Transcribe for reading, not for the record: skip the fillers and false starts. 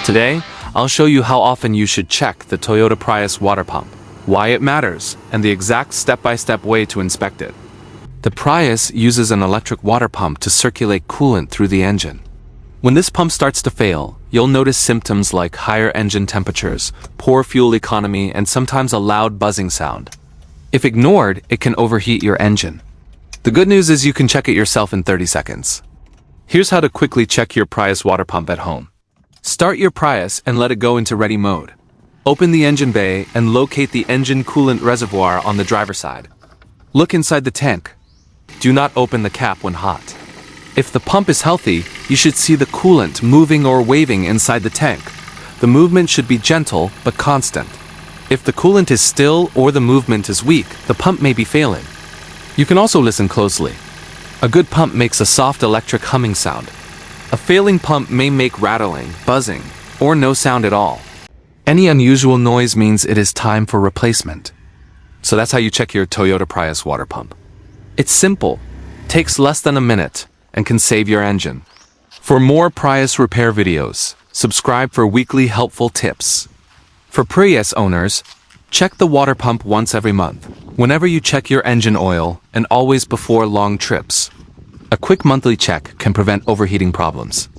Today, I'll show you how often you should check the Toyota Prius water pump, why it matters, and the exact step-by-step way to inspect it. The Prius uses an electric water pump to circulate coolant through the engine. When this pump starts to fail, you'll notice symptoms like higher engine temperatures, poor fuel economy, and sometimes a loud buzzing sound. If ignored, it can overheat your engine. The good news is you can check it yourself in 30 seconds. Here's how to quickly check your Prius water pump at home. Start your Prius and let it go into ready mode. Open the engine bay and locate the engine coolant reservoir on the driver's side. Look inside the tank. Do not open the cap when hot. If the pump is healthy, you should see the coolant moving or waving inside the tank. The movement should be gentle but constant. If the coolant is still or the movement is weak, the pump may be failing. You can also listen closely. A good pump makes a soft electric humming sound. A failing pump may make rattling, buzzing, or no sound at all. Any unusual noise means it is time for replacement. So that's how you check your Toyota Prius water pump. It's simple, takes less than a minute, and can save your engine. For more Prius repair videos, subscribe for weekly helpful tips. For Prius owners, check the water pump once every month, whenever you check your engine oil, and always before long trips. A quick monthly check can prevent overheating problems.